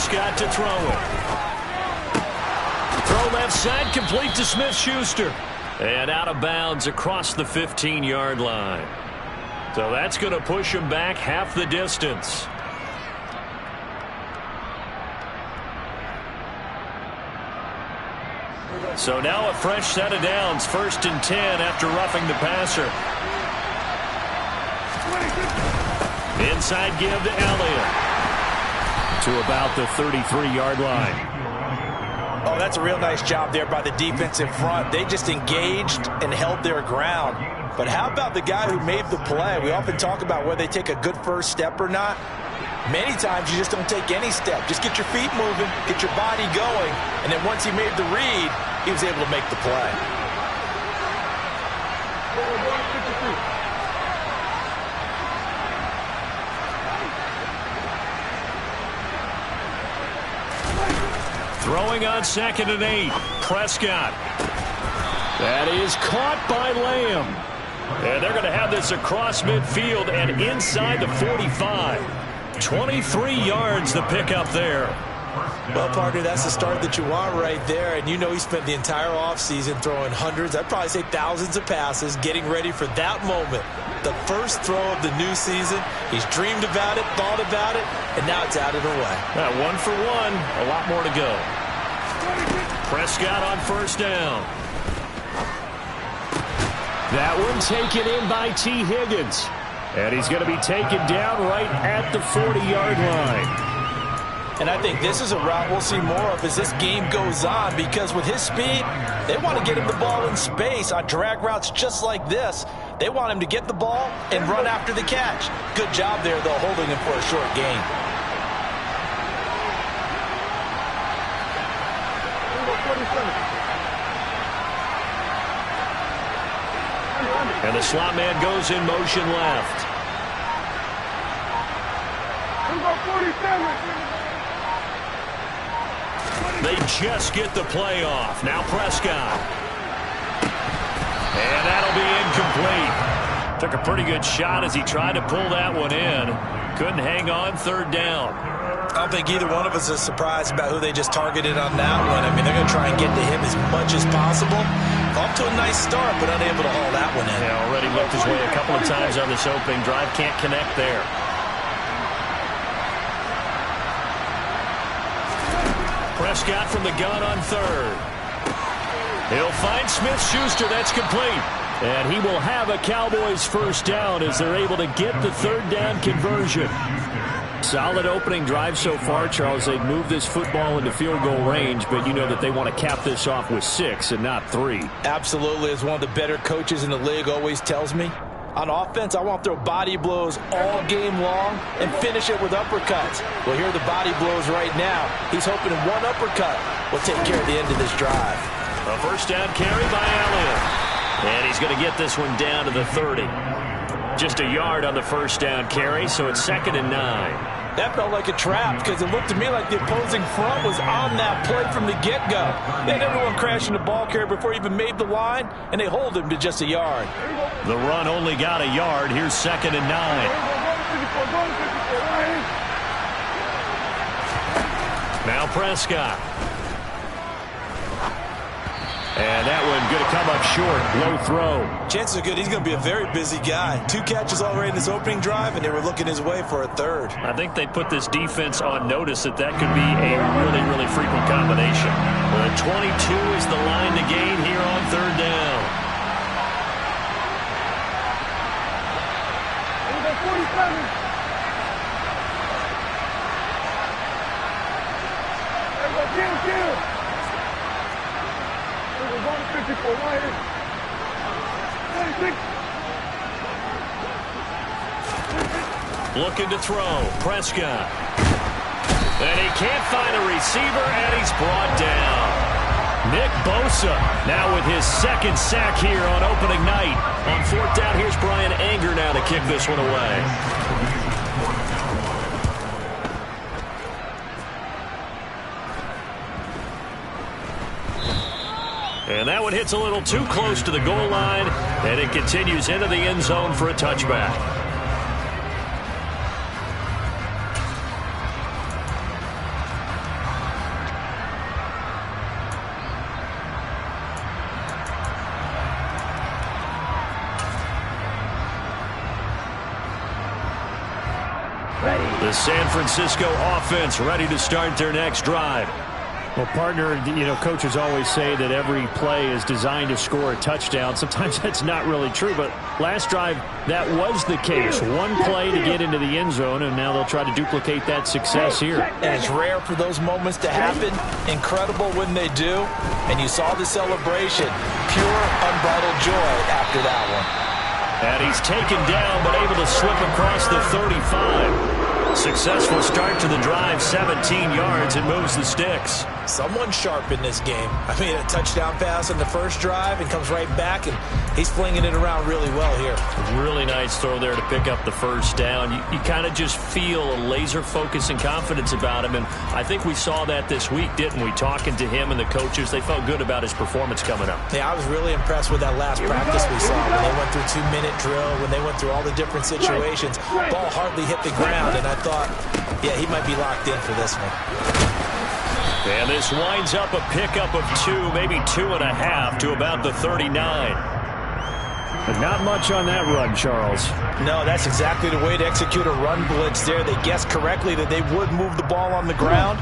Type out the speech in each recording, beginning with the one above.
Prescott to throw it. Throw left side, complete to Smith-Schuster. And out of bounds across the 15-yard line. So that's going to push him back half the distance. So now a fresh set of downs, 1st and 10 after roughing the passer. Inside give to Elliott. To about the 33-yard line. Oh, that's a real nice job there by the defense in front. They just engaged and held their ground. But how about the guy who made the play? We often talk about whether they take a good first step or not. Many times you just don't take any step. Just get your feet moving, get your body going, and then once he made the read, he was able to make the play. Throwing on 2nd and 8. Prescott. That is caught by Lamb. And they're going to have this across midfield and inside the 45. 23 yards the pickup there. Well, partner, that's the start that you want right there. And you know he spent the entire offseason throwing hundreds, I'd probably say thousands of passes, getting ready for that moment. The first throw of the new season. He's dreamed about it, thought about it, and now it's out of the way. 1 for 1, a lot more to go. Prescott on 1st down. That one taken in by T. Higgins. And he's going to be taken down right at the 40-yard line. And I think this is a route we'll see more of as this game goes on, because with his speed, they want to get him the ball in space on drag routes just like this. They want him to get the ball and run after the catch. Good job there, though, holding him for a short gain. And the slot man goes in motion left. They just get the play off. Now Prescott. And that'll be incomplete. Took a pretty good shot as he tried to pull that one in. Couldn't hang on 3rd down. I don't think either one of us is surprised about who they just targeted on that one. I mean, they're going to try and get to him as much as possible. Off to a nice start, but unable to haul that one in. Yeah, already looked his way a couple of times on this opening drive. Can't connect there. Prescott from the gun on 3rd. He'll find Smith-Schuster. That's complete. And he will have a Cowboys 1st down as they're able to get the 3rd down conversion. Solid opening drive so far, Charles. They've moved this football into field goal range, but you know that they want to cap this off with 6 and not 3. Absolutely. As one of the better coaches in the league always tells me, on offense, I want to throw body blows all game long and finish it with uppercuts. Well, here are the body blows right now. He's hoping one uppercut will take care of the end of this drive. A 1st down carry by Elliott. And he's going to get this one down to the 30. Just a yard on the 1st down carry, so it's 2nd and 9. That felt like a trap because it looked to me like the opposing front was on that play from the get-go. They had everyone crashing the ball carrier before he even made the line, and they hold him to just a yard. The run only got a yard. Here's 2nd and 9. Now Prescott. And that one going to come up short. Low throw. Chances are good he's going to be a very busy guy. 2 catches already in his opening drive, and they were looking his way for a 3rd. I think they put this defense on notice that that could be a really, really frequent combination. The 22 is the line to gain here on 3rd down. Looking to throw. Prescott. And he can't find a receiver, and he's brought down. Nick Bosa now with his 2nd sack here on opening night. On 4th down, here's Brian Anger now to kick this one away. And that one hits a little too close to the goal line, and it continues into the end zone for a touchback. The San Francisco offense ready to start their next drive. Well, partner, coaches always say that every play is designed to score a touchdown. Sometimes that's not really true, but last drive, that was the case. One play to get into the end zone, and now they'll try to duplicate that success here. And it's rare for those moments to happen. Incredible when they do. And you saw the celebration. Pure, unbridled joy after that one. And he's taken down, but able to slip across the 35. Successful start to the drive, 17 yards, and moves the sticks. Someone sharp in this game. I mean, a touchdown pass on the first drive and comes right back, and he's flinging it around really well here. Really nice throw there to pick up the first down. You kind of just feel a laser focus and confidence about him, and I think we saw that this week, didn't we? Talking to him and the coaches, they felt good about his performance coming up. Yeah, I was really impressed with that last practice we saw when they went through 2-minute drill, when they went through all the different situations. Ball hardly hit the ground, and I thought, yeah, he might be locked in for this one. And this winds up a pickup of 2, maybe 2.5 to about the 39. But not much on that run, Charles. No, that's exactly the way to execute a run blitz there. They guessed correctly that they would move the ball on the ground,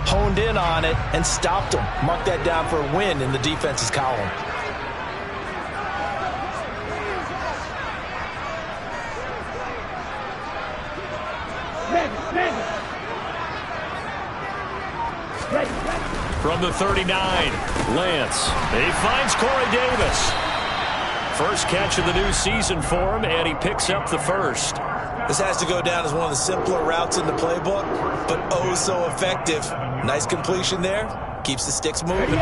honed in on it, and stopped them. Mark that down for a win in the defense's column. From the 39, Lance. He finds Corey Davis. First catch of the new season for him, and he picks up the first. This has to go down as one of the simpler routes in the playbook, but oh so effective. Nice completion there. Keeps the sticks moving.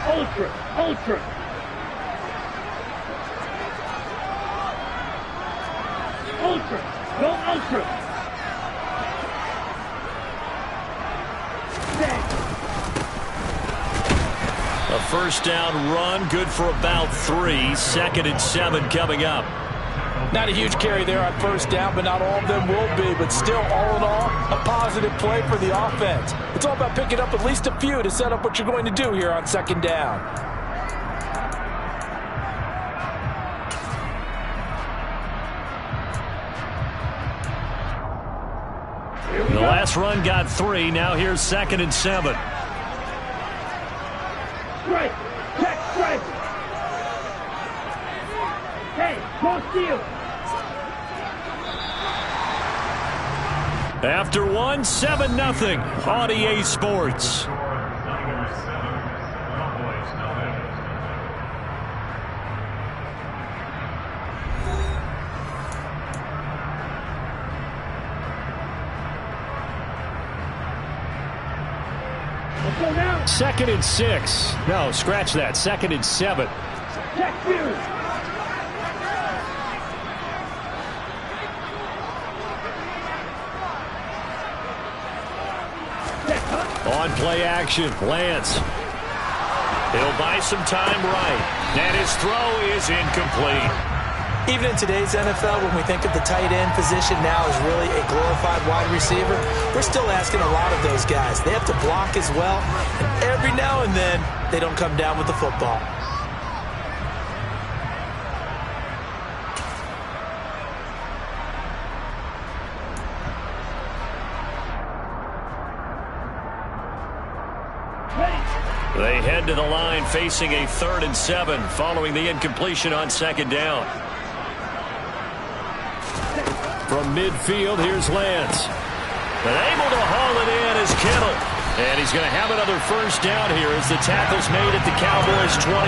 Ultra, ultra. Ultra, go ultra. A first down run, good for about 3. 2nd and 7 coming up. Not a huge carry there on first down, but not all of them will be. But still, all in all, a positive play for the offense. It's all about picking up at least a few to set up what you're going to do here on 2nd down. The last run got 3. Now here's 2nd and 7. Strike! Check strike! Hey, no steal! After 1, 7-0 on EA Sports. Go now! 2nd and 6. No, scratch that. 2nd and 7. Check view! On play action, Lance. He'll buy some time right. And his throw is incomplete. Even in today's NFL, when we think of the tight end position now as really a glorified wide receiver, we're still asking a lot of those guys. They have to block as well, and every now and then, they don't come down with the football. They head to the line facing a 3rd and 7 following the incompletion on 2nd down. From midfield, here's Lance. But able to haul it in is Kittle. And he's going to have another first down here as the tackle's made at the Cowboys' 28.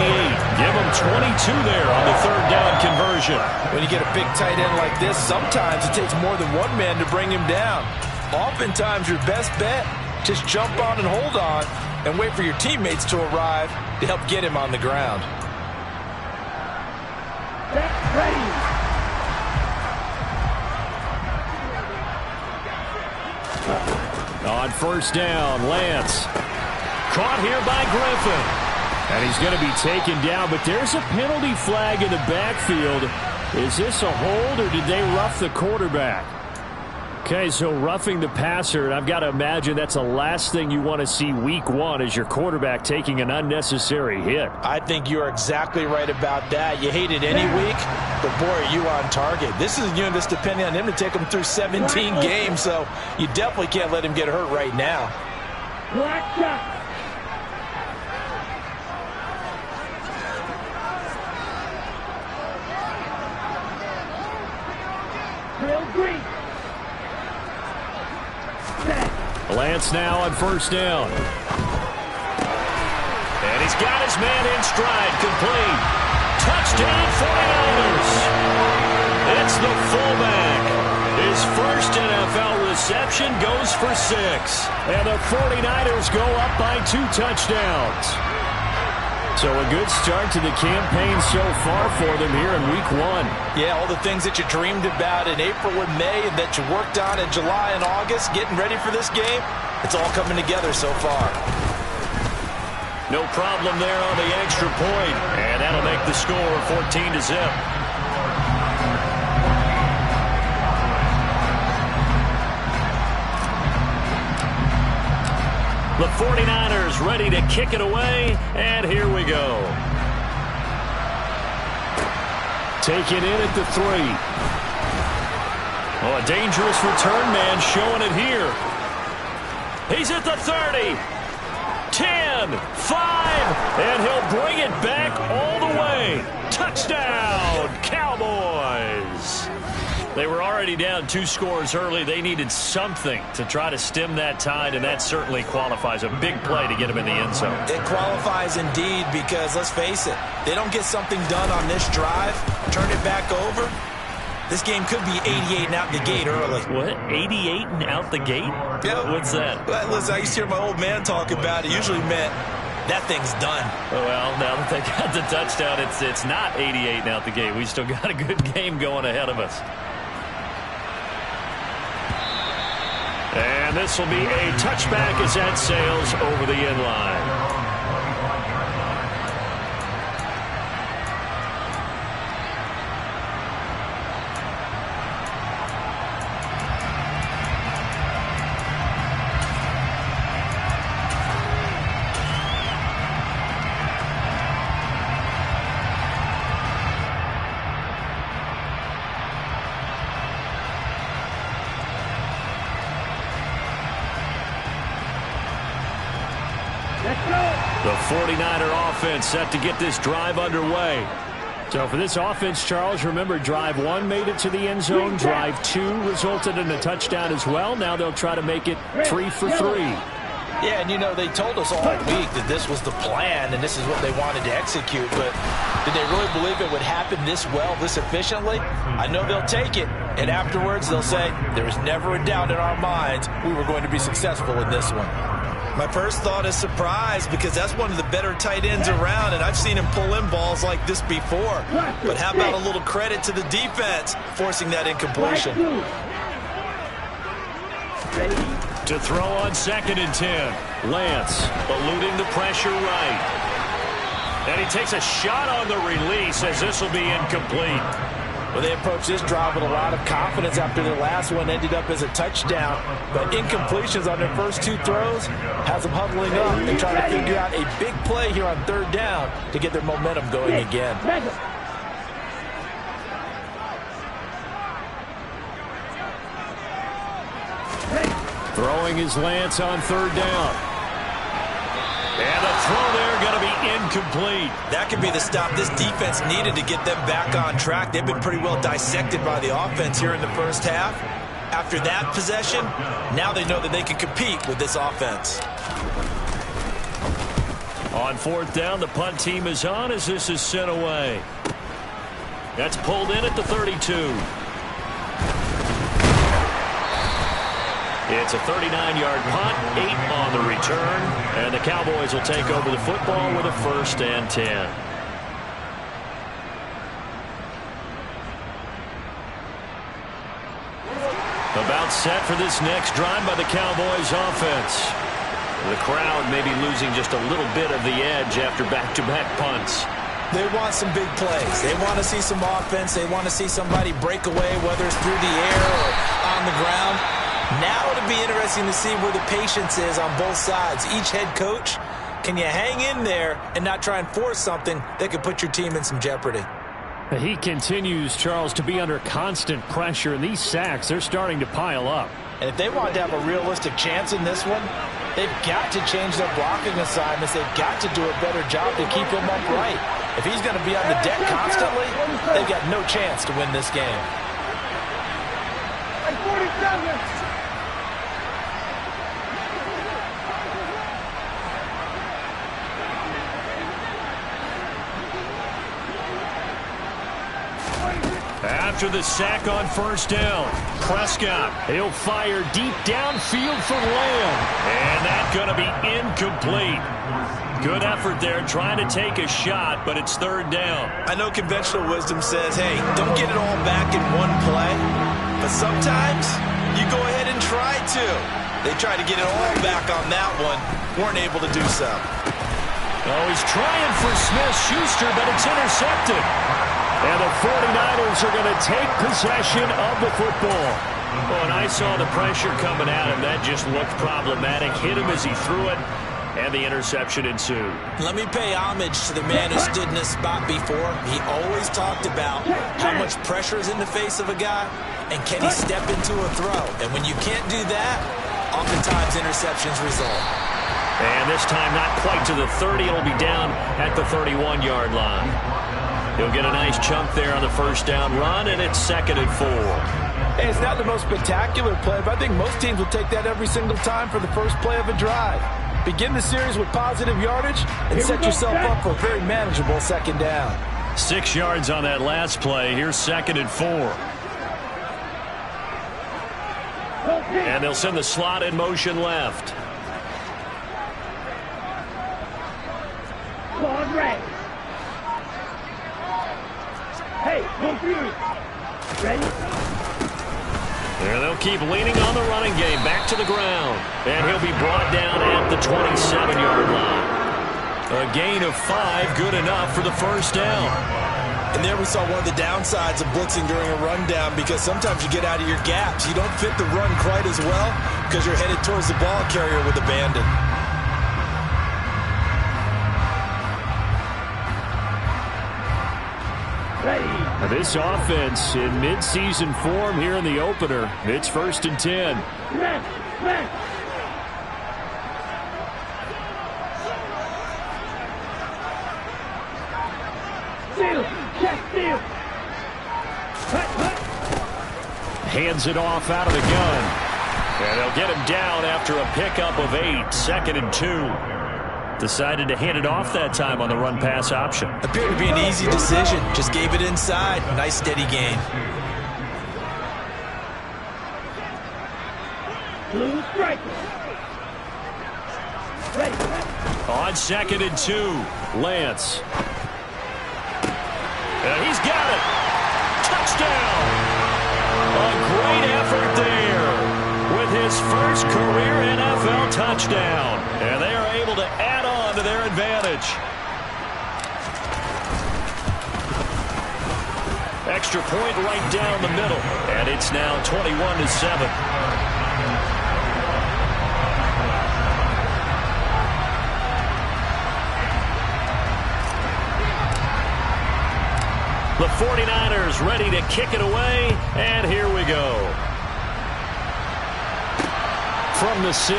Give them 22 there on the 3rd down conversion. When you get a big tight end like this, sometimes it takes more than one man to bring him down. Oftentimes, your best bet, just jump on and hold on and wait for your teammates to arrive to help get him on the ground. That's ready! On first down, Lance. Caught here by Griffin. And he's going to be taken down, but there's a penalty flag in the backfield. Is this a hold, or did they rough the quarterback? Okay, so roughing the passer, and I've got to imagine that's the last thing you want to see week one as your quarterback taking an unnecessary hit. I think you're exactly right about that. You hate it any week, but boy, are you on target. This is a unit that's depending on him to take him through 17 games, so you definitely can't let him get hurt right now. Black shot. Real green. Lance now on first down. And he's got his man in stride, complete. Touchdown 49ers. It's the fullback. His first NFL reception goes for 6. And the 49ers go up by 2 touchdowns. So a good start to the campaign so far for them here in week 1. Yeah, all the things that you dreamed about in April and May and that you worked on in July and August, getting ready for this game, it's all coming together so far. No problem there on the extra point. And that'll make the score 14-0. The 49ers ready to kick it away, and here we go. Take it in at the 3. Oh, a dangerous return man showing it here. He's at the 30. 10, 5, and he'll bring it back all the way. Touchdown, Cowboys. They were already down 2 scores early. They needed something to try to stem that tide, and that certainly qualifies. A big play to get them in the end zone. It qualifies indeed because, let's face it, they don't get something done on this drive, turn it back over, this game could be 88 and out the gate early. What? 88 and out the gate? Yeah. What's that? Well, listen, I used to hear my old man talk about it. Usually meant that thing's done. Well, now that they got the touchdown, it's not 88 and out the gate. We still got a good game going ahead of us. And this will be a touchback as that sails over the end line. The 49er offense set to get this drive underway. So for this offense, Charles, remember drive 1 made it to the end zone. Drive 2 resulted in a touchdown as well. Now they'll try to make it 3 for 3. Yeah, and you know, they told us all week that this was the plan and this is what they wanted to execute, but did they really believe it would happen this well, this efficiently? I know they'll take it, and afterwards they'll say, there was never a doubt in our minds we were going to be successful in this one. My first thought is surprise because that's one of the better tight ends around, and I've seen him pull in balls like this before. But how about a little credit to the defense forcing that incompletion? To throw on 2nd and 10. Lance eluding the pressure right. And he takes a shot on the release as this will be incomplete. Well, they approached this drive with a lot of confidence after their last one ended up as a touchdown. But incompletions on their first 2 throws has them huddling up and trying to figure out a big play here on 3rd down to get their momentum going again. Throwing his Lance on 3rd down. And the throw there going to be incomplete. That could be the stop this defense needed to get them back on track. They've been pretty well dissected by the offense here in the first half. After that possession, now they know that they can compete with this offense. On 4th down, the punt team is on as this is sent away. That's pulled in at the 32. It's a 39-yard punt, 8 on the return, and the Cowboys will take over the football with a 1st and 10. About set for this next drive by the Cowboys offense. The crowd may be losing just a little bit of the edge after back-to-back punts. They want some big plays. They want to see some offense. They want to see somebody break away, whether it's through the air or on the ground. Now it'll be interesting to see where the patience is on both sides. Each head coach, can you hang in there and not try and force something that could put your team in some jeopardy? He continues, Charles, to be under constant pressure, and these sacks, they're starting to pile up. And if they want to have a realistic chance in this one, they've got to change their blocking assignments. They've got to do a better job to keep him upright. If he's going to be on the deck constantly, they've got no chance to win this game. 47. After the sack on first down, Prescott, he'll fire deep downfield for Lamb. And that's going to be incomplete. Good effort there trying to take a shot, but it's third down. I know conventional wisdom says, hey, don't get it all back in one play. But sometimes you go ahead and try to. They tried to get it all back on that one. Weren't able to do so. Oh, he's trying for Smith-Schuster, but it's intercepted. And the 49ers are going to take possession of the football. Oh, and I saw the pressure coming at him. That just looked problematic. Hit him as he threw it, and the interception ensued. Let me pay homage to the man who stood in this spot before. He always talked about how much pressure is in the face of a guy, and can he step into a throw. And when you can't do that, oftentimes interceptions result. And this time not quite to the 30. It'll be down at the 31-yard line. He'll get a nice chunk there on the first down run, and it's 2nd and 4. Hey, it's not the most spectacular play, but I think most teams will take that every single time for the first play of a drive. Begin the series with positive yardage and set yourself up for a very manageable second down. 6 yards on that last play. Here's 2nd and 4. And they'll send the slot in motion left. Claude Ray. Hey, confused. Ready? There they'll keep leaning on the running game. Back to the ground. And he'll be brought down at the 27-yard line. A gain of 5, good enough for the first down. And there we saw one of the downsides of blitzing during a rundown, because sometimes you get out of your gaps. You don't fit the run quite as well because you're headed towards the ball carrier with abandon. This offense in midseason form here in the opener. It's 1st and 10. Hands it off out of the gun. And they'll get him down after a pickup of 8. 2nd and 2. Decided to hand it off that time on the run-pass option. Appeared to be an easy decision. Just gave it inside. Nice steady gain. Blue striker. Ready. On 2nd and 2, Lance. He's got it. Touchdown. A great effort there with his first career NFL touchdown. And they are able to add on to their advantage. Extra point right down the middle. And it's now 21-7. The 49ers ready to kick it away, and here we go. From the 6.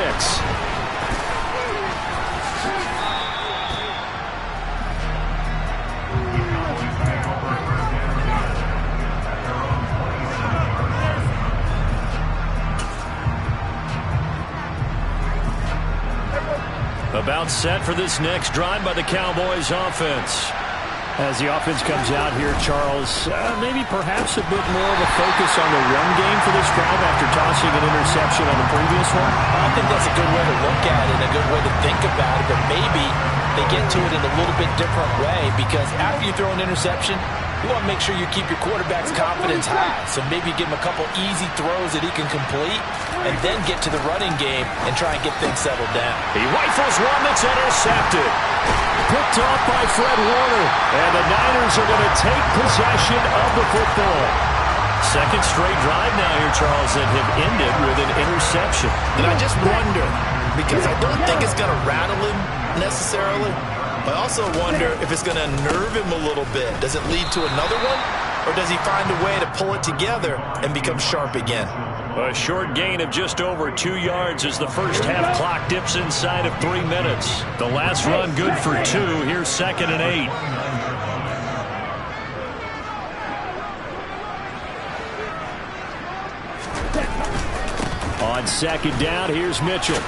About set for this next drive by the Cowboys offense. As the offense comes out here, Charles, maybe perhaps a bit more of a focus on the run game for this drive after tossing an interception on the previous one? I think that's a good way to look at it, a good way to think about it, but maybe they get to it in a little bit different way, because after you throw an interception, you want to make sure you keep your quarterback's confidence high. So maybe give him a couple easy throws that he can complete, and then get to the running game and try and get things settled down. He rifles one that's intercepted. picked off by Fred Warner. And the Niners are going to take possession of the football. Second straight drive now here, Charles, that have ended with an interception. And I just wonder, because I don't think it's going to rattle him necessarily, but I also wonder if it's going to nerve him a little bit. Does it lead to another one? Or does he find a way to pull it together and become sharp again? A short gain of just over 2 yards as the first half clock dips inside of 3 minutes. The last run good for 2. Here's 2nd and 8. On 2nd down, here's Mitchell.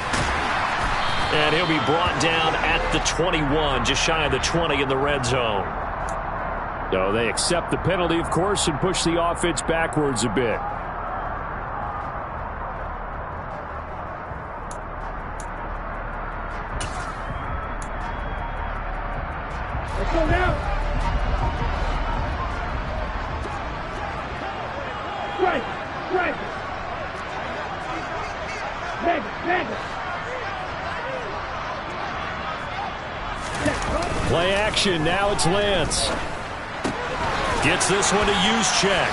And he'll be brought down at the 21, just shy of the 20 in the red zone. So they accept the penalty, of course, and push the offense backwards a bit. Let's go now. Strike. Mega. Play action. Now it's Lance. Gets this one to Juszczyk.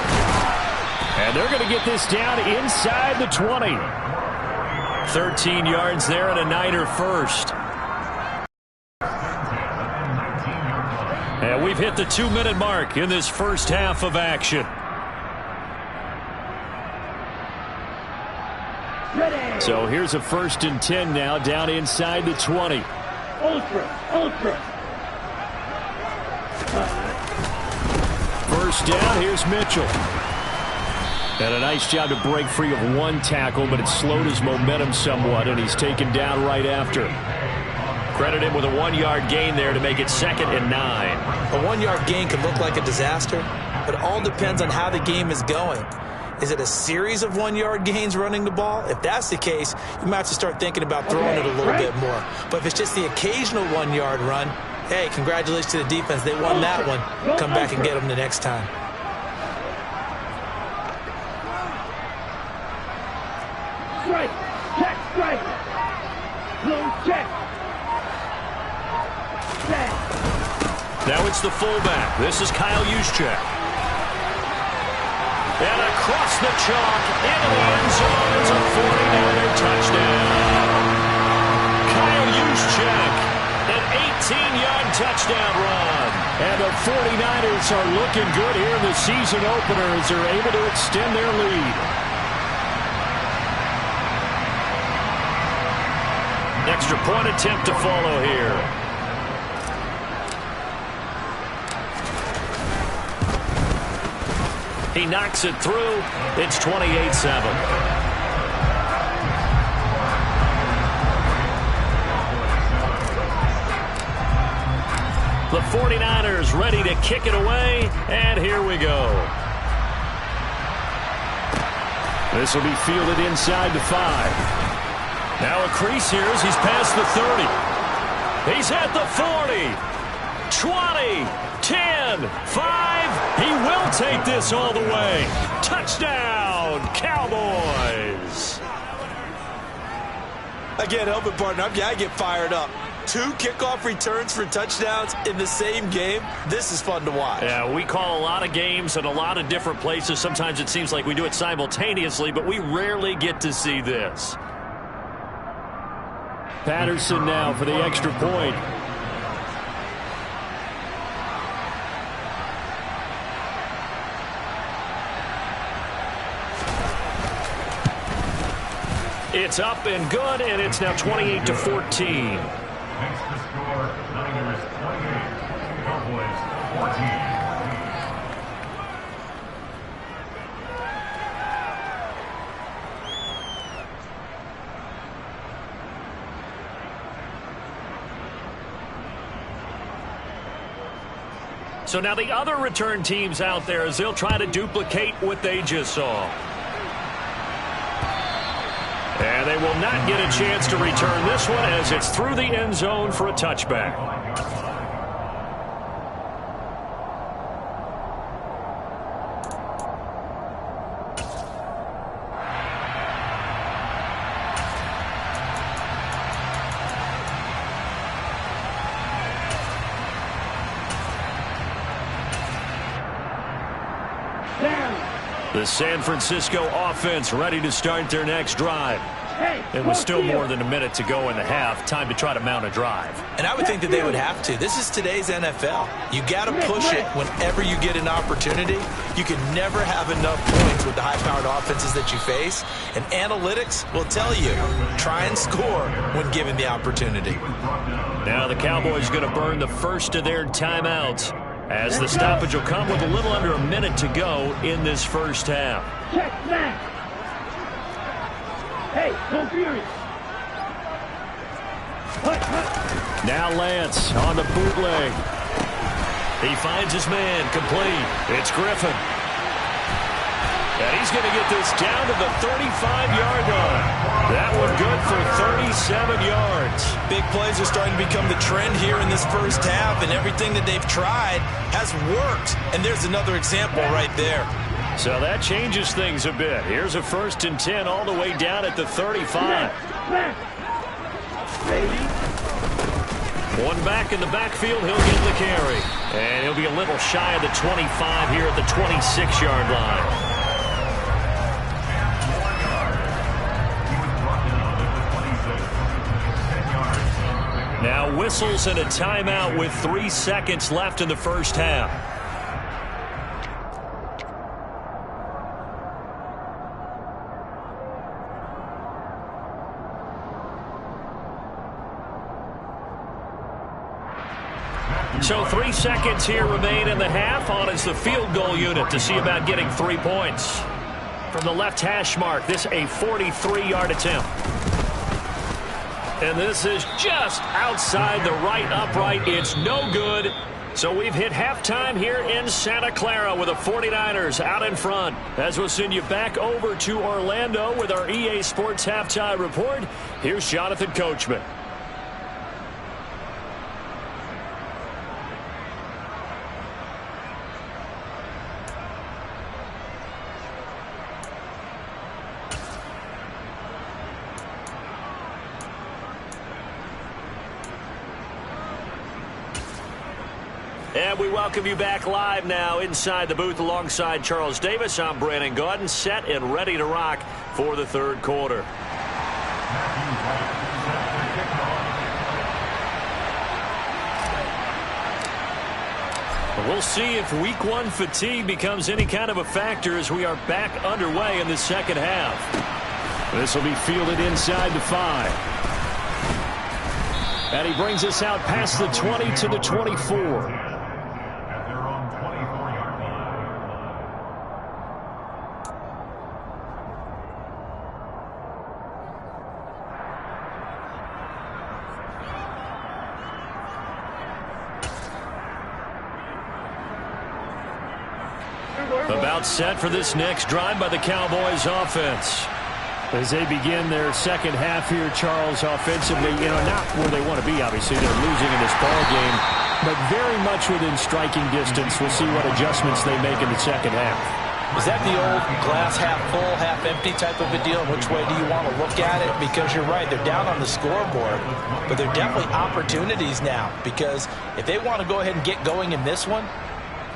And they're going to get this down inside the 20. 13 yards there and a Niner first. And we've hit the 2-minute mark in this first half of action. So here's a 1st and 10 now down inside the 20. Ultra. First down, here's Mitchell. And a nice job to break free of one tackle, but it slowed his momentum somewhat, and he's taken down right after. Credit him with a 1-yard gain there to make it 2nd and 9. A 1-yard gain can look like a disaster, but it all depends on how the game is going. Is it a series of 1-yard gains running the ball? If that's the case, you might have to start thinking about throwing it a little bit more. But if it's just the occasional 1-yard run, hey, congratulations to the defense. They won that one. Come back and get them the next time. Strike. Check. Now it's the fullback. This is Kyle Juszczyk. And across the chalk, into the end zone, it's a 49er touchdown. Kyle Juszczyk, an 18-yard touchdown run. And the 49ers are looking good here in the season opener as they're able to extend their lead. Extra point attempt to follow here. He knocks it through. It's 28-7. The 49ers ready to kick it away, and here we go. This will be fielded inside the 5. Now a crease here as he's past the 30. He's at the 40. 20, 10, 5. He will take this all the way. Touchdown, Cowboys. Again, help it, partner. I get fired up. 2 kickoff returns for touchdowns in the same game. This is fun to watch. Yeah, we call a lot of games in a lot of different places. Sometimes it seems like we do it simultaneously, but we rarely get to see this. Patterson now for the extra point. It's up and good, and it's now 28-14. Makes the score Niners 28, Cowboys 14. So now the other return teams out there as they'll try to duplicate what they just saw. And they will not get a chance to return this one as it's through the end zone for a touchback. Down. The San Francisco offense ready to start their next drive. It was still more than a minute to go in the half. Time to try to mount a drive. And I would think that they would have to. This is today's NFL. You got to push it whenever you get an opportunity. You can never have enough points with the high-powered offenses that you face. And analytics will tell you, try and score when given the opportunity. Now the Cowboys going to burn the first of their timeouts, as the stoppage will come with a little under a minute to go in this first half. Check back. Hey, go furious. Now Lance on the bootleg. He finds his man, complete. It's Griffin. And he's going to get this down to the 35-yard line. That one good for 37 yards. Big plays are starting to become the trend here in this first half, and everything that they've tried has worked. And there's another example right there. So that changes things a bit. Here's a 1st and 10 all the way down at the 35. One back in the backfield, he'll get the carry. And he'll be a little shy of the 25 here at the 26-yard line. Now whistles and a timeout with 3 seconds left in the first half. So 3 seconds here remain in the half. On is the field goal unit to see about getting 3 points. From the left hash mark, this a 43-yard attempt. And this is just outside the right upright. It's no good. So we've hit halftime here in Santa Clara with the 49ers out in front. As we'll send you back over to Orlando with our EA Sports Halftime Report, here's Jonathan Coachman. And we welcome you back live now inside the booth alongside Charles Davis. I'm Brandon Gaudin, set and ready to rock for the third quarter. We'll see if week 1 fatigue becomes any kind of a factor as we are back underway in the second half. This will be fielded inside the 5. And he brings us out past the 20 to the 24. About set for this next drive by the Cowboys offense. As they begin their second half here, Charles, offensively, not where they want to be, obviously. They're losing in this ball game, but very much within striking distance. We'll see what adjustments they make in the second half. Is that the old glass half full, half empty type of a deal? Which way do you want to look at it? Because you're right, they're down on the scoreboard, but they're definitely opportunities now. Because if they want to go ahead and get going in this one,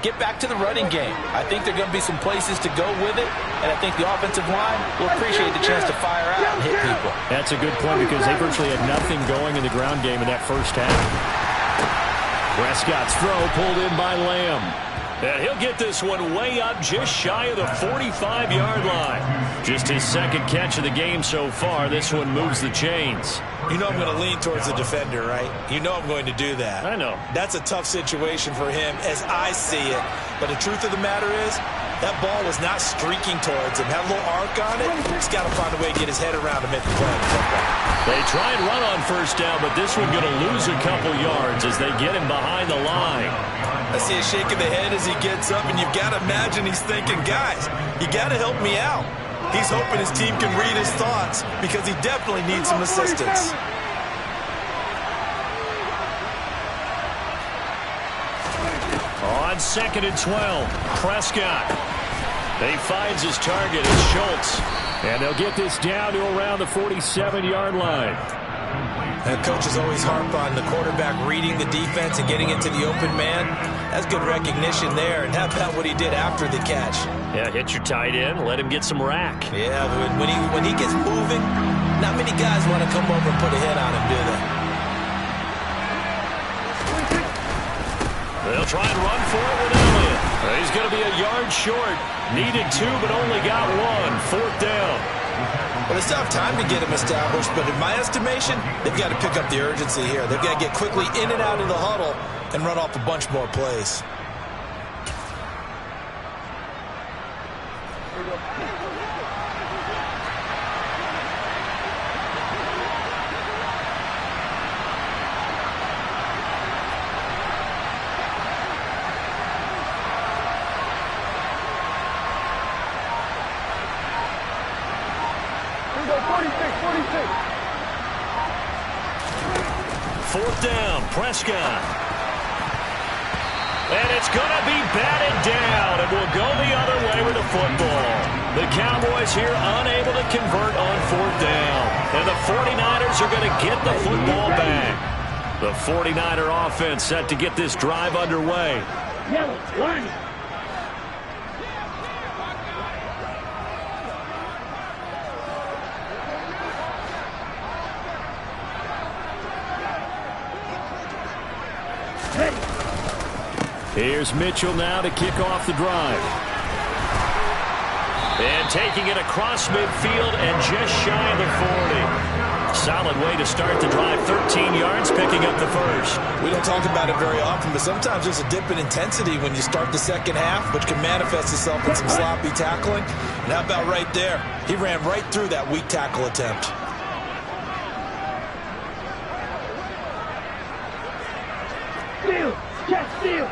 get back to the running game. I think there are going to be some places to go with it, and I think the offensive line will appreciate the chance to fire out and hit people. That's a good point because they virtually had nothing going in the ground game in that first half. Prescott's throw pulled in by Lamb. And he'll get this one way up just shy of the 45-yard line. Just his second catch of the game so far. This one moves the chains. You know I'm going to lean towards the defender, right? You know I'm going to do that. I know. That's a tough situation for him as I see it. But the truth of the matter is, that ball was not streaking towards him. Had a little arc on it. He's got to find a way to get his head around to make the play on the football. They try and run on first down, but this one going to lose a couple yards as they get him behind the line. I see a shake of the head as he gets up, and you've got to imagine he's thinking, guys, you got to help me out. He's hoping his team can read his thoughts because he definitely needs some assistance. On 2nd and 12, Prescott. He finds his target, it's Schultz. And they'll get this down to around the 47-yard line. And coaches always harp on the quarterback reading the defense and getting into the open man. That's good recognition there. And how about what he did after the catch? Yeah, hit your tight end, let him get some rack. Yeah, when he gets moving, not many guys want to come over and put a hit on him, do they? They'll try and run for it with Elliott. He's going to be a yard short. Needed 2, but only got 1. 4th down. Well, it's tough time to get him established, but in my estimation, they've got to pick up the urgency here. They've got to get quickly in and out of the huddle and run off a bunch more plays. Fourth down, Prescott. And it's going to be batted down, and we'll go the other way with the football. The Cowboys here unable to convert on 4th down. And the 49ers are going to get the football back. The 49er offense set to get this drive underway. Yellow, line. Here's Mitchell now to kick off the drive. And taking it across midfield and just shy of the 40. Solid way to start the drive. 13 yards, picking up the first. We don't talk about it very often, but sometimes there's a dip in intensity when you start the second half, which can manifest itself in some sloppy tackling. And how about right there? He ran right through that weak tackle attempt. Steal, catch, steal.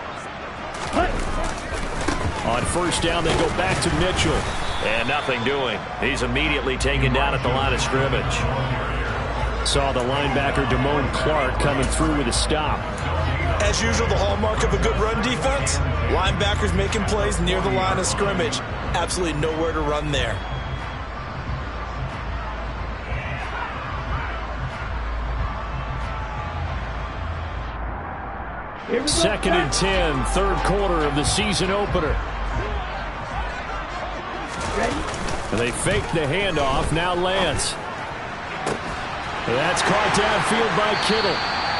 On 1st down, they go back to Mitchell. And nothing doing. He's immediately taken down at the line of scrimmage. Saw the linebacker, Damone Clark, coming through with a stop. As usual, the hallmark of a good run defense, linebackers making plays near the line of scrimmage. Absolutely nowhere to run there. Second and 10, 3rd quarter of the season opener. And they fake the handoff. Now Lance. That's caught downfield by Kittle.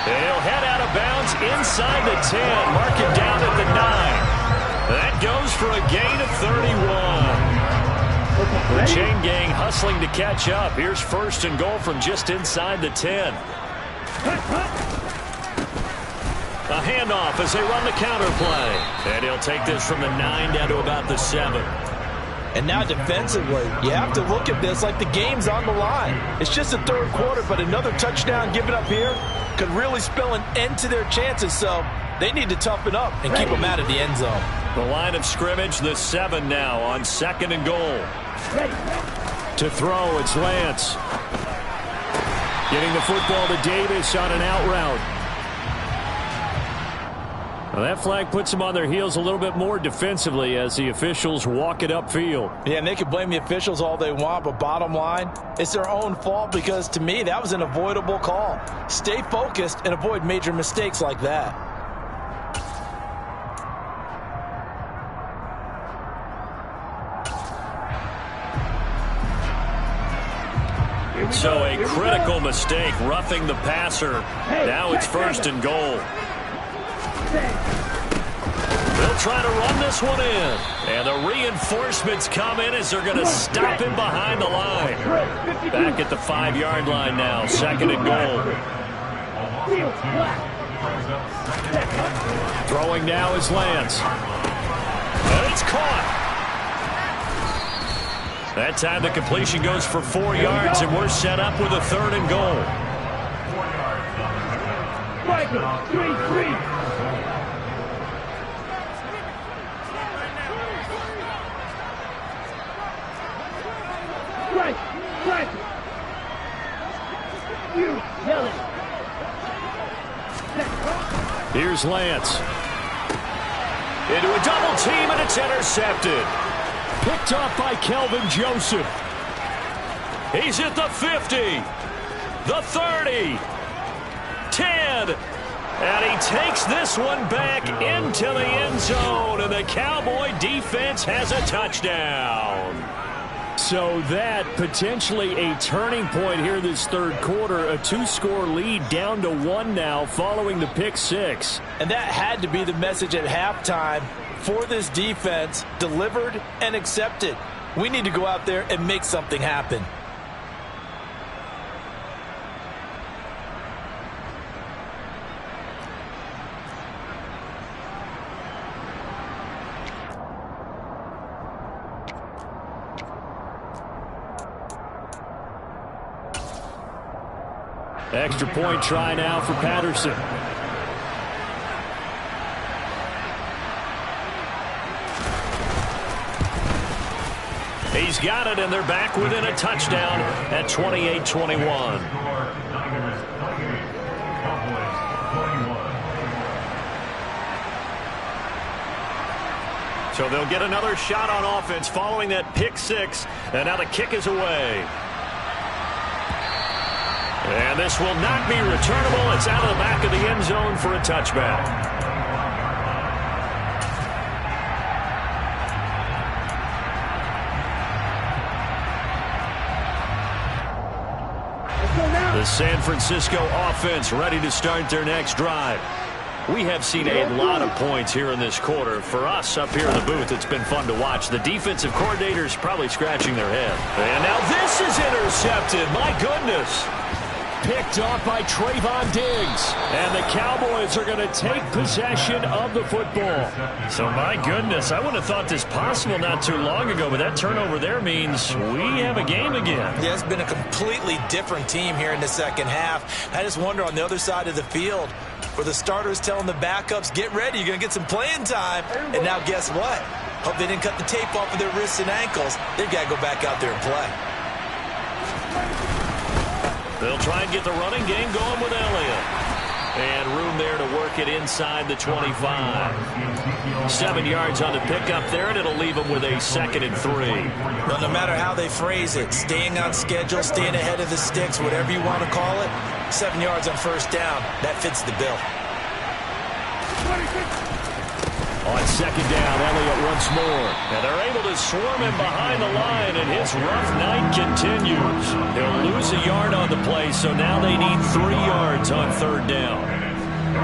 He'll head out of bounds inside the 10. Mark it down at the 9. That goes for a gain of 31. The chain gang hustling to catch up. Here's 1st and goal from just inside the 10. A handoff as they run the counter play. And he'll take this from the 9 down to about the 7. And now defensively, you have to look at this like the game's on the line. It's just the 3rd quarter, but another touchdown given up here could really spell an end to their chances. So they need to toughen up and keep them out of the end zone. The line of scrimmage, the 7 now on 2nd and goal. To throw, it's Lance. Getting the football to Davis on an out route. Well, that flag puts them on their heels a little bit more defensively as the officials walk it upfield. Yeah, and they can blame the officials all they want, but bottom line, it's their own fault because, to me, that was an avoidable call. Stay focused and avoid major mistakes like that. So a critical mistake, roughing the passer. Now it's 1st and goal. They'll try to run this one in. And the reinforcements come in as they're going to stop him behind the line. Back at the 5-yard line now. 2nd and goal. Throwing now is Lance. And it's caught. That time the completion goes for 4 yards, and we're set up with a 3rd and goal. 3-3. Right. You yelling. Here's Lance. Into a double team, and it's intercepted. Picked off by Kelvin Joseph. He's at the 50. The 30. 10. And he takes this one back into the end zone, and the Cowboy defense has a touchdown. So that potentially a turning point here this third quarter. A 2-score lead down to 1 now following the pick six. And that had to be the message at halftime for this defense, delivered and accepted. We need to go out there and make something happen. Extra point try now for Patterson. He's got it, and they're back within a touchdown at 28-21. So they'll get another shot on offense following that pick six, and now the kick is away. And this will not be returnable. It's out of the back of the end zone for a touchback. The San Francisco offense ready to start their next drive. We have seen a lot of points here in this quarter. For us up here in the booth, it's been fun to watch. The defensive coordinator's probably scratching their head. And now this is intercepted. My goodness. Picked off by Trayvon Diggs. And the Cowboys are going to take possession of the football. So, my goodness, I wouldn't have thought this possible not too long ago, but that turnover there means we have a game again. Yeah, it's been a completely different team here in the second half. I just wonder on the other side of the field where the starters telling the backups, get ready, you're going to get some playing time. And now guess what? Hope they didn't cut the tape off of their wrists and ankles. They've got to go back out there and play. They'll try and get the running game going with Elliott. And room there to work it inside the 25. 7 yards on the pickup there, and it'll leave them with a 2nd and 3. Well, no matter how they phrase it, staying on schedule, staying ahead of the sticks, whatever you want to call it, 7 yards on first down, that fits the bill. On 2nd down, Elliott once more. And they're able to swarm him behind the line, and his rough night continues. They'll lose a yard on the play, so now they need 3 yards on 3rd down.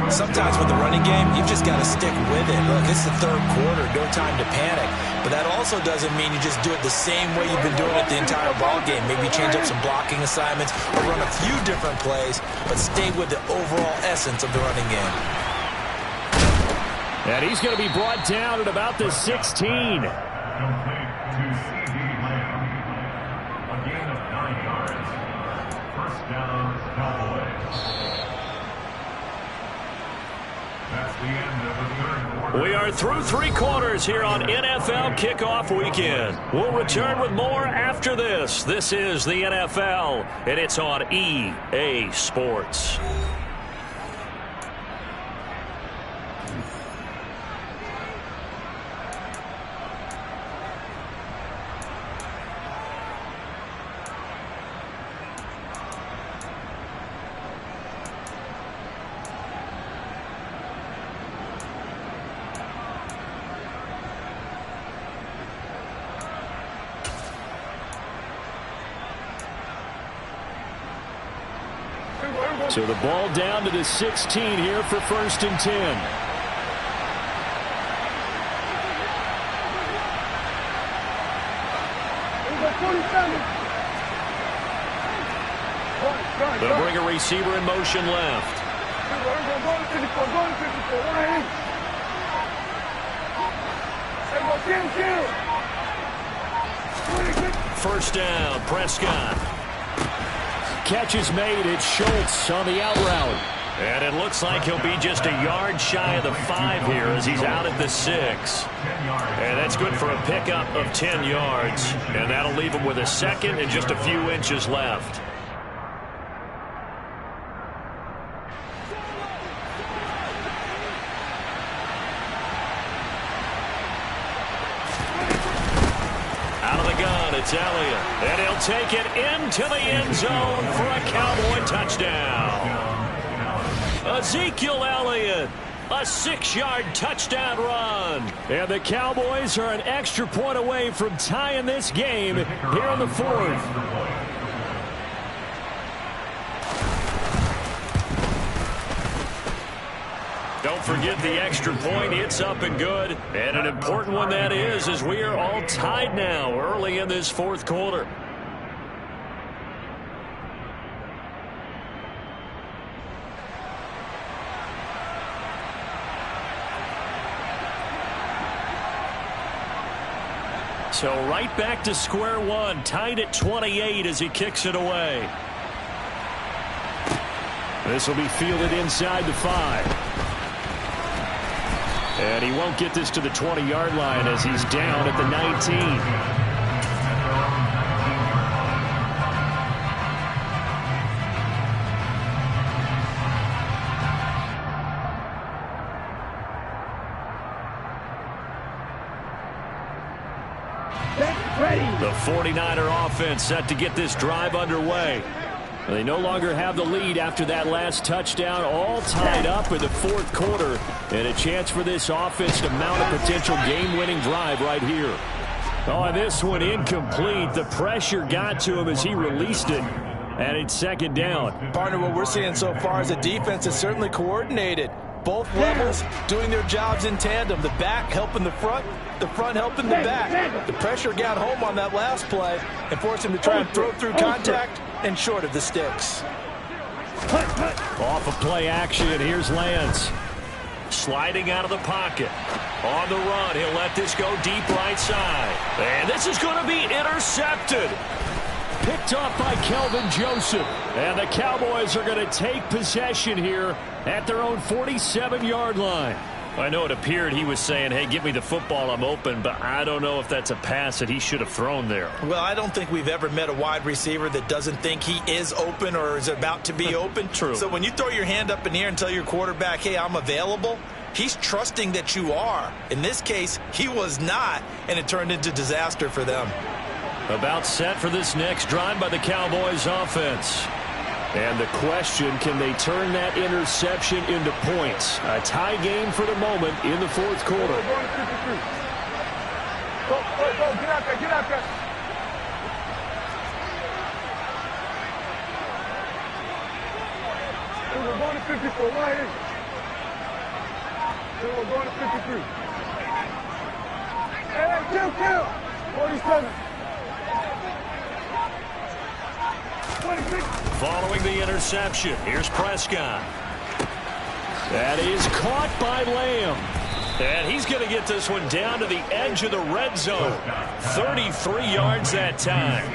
Sometimes with the running game, you've just got to stick with it. Look, it's the third quarter, no time to panic. But that also doesn't mean you just do it the same way you've been doing it the entire ball game. Maybe change up some blocking assignments or run a few different plays, but stay with the overall essence of the running game. And he's going to be brought down at about the 16. We are through 3 quarters here on NFL Kickoff Weekend. We'll return with more after this. This is the NFL, and it's on EA Sports. So the ball down to the 16 here for 1st and 10. They'll bring a receiver in motion left. First down, Prescott. Catch is made. It's Schultz on the out route. And it looks like he'll be just a yard shy of the 5 here as he's out at the 6. And that's good for a pickup of 10 yards. And that'll leave him with a 2nd and just a few inches left. It's Elliott, and he'll take it into the end zone for a Cowboy touchdown. Ezekiel Elliott, a 6-yard touchdown run. And the Cowboys are an extra point away from tying this game here in the fourth. Don't forget the extra point. It's up and good. And an important one that is, as we are all tied now early in this fourth quarter. So right back to square one, tied at 28 as he kicks it away. This will be fielded inside the 5. And he won't get this to the 20-yard line as he's down at the 19. The 49er offense set to get this drive underway. They no longer have the lead after that last touchdown, all tied up in the fourth quarter, and a chance for this offense to mount a potential game-winning drive right here. Oh, and this one incomplete. The pressure got to him as he released it, and it's second down. Partner, what we're seeing so far is the defense is certainly coordinated. Both levels doing their jobs in tandem. The back helping the front helping the back. The pressure got home on that last play and forced him to try and throw through contact and short of the sticks. Off of play action, here's Lance. Sliding out of the pocket. On the run, he'll let this go deep right side. And this is going to be intercepted. Picked off by Kelvin Joseph. And the Cowboys are going to take possession here at their own 47-yard line. I know it appeared he was saying, hey, give me the football, I'm open, but I don't know if that's a pass that he should have thrown there. Well, I don't think we've ever met a wide receiver that doesn't think he is open or is about to be open. True. So when you throw your hand up in the air and tell your quarterback, hey, I'm available, he's trusting that you are. In this case, he was not, and it turned into disaster for them. About set for this next drive by the Cowboys offense. And the question, can they turn that interception into points? A tie game for the moment in the fourth quarter. Go, get out there, get out there. We're going to 54, right here. We're going to 53. Hey, kill. 47. 26. Following the interception, here's Prescott. That is caught by Lamb. And he's going to get this one down to the edge of the red zone. 33 yards that time.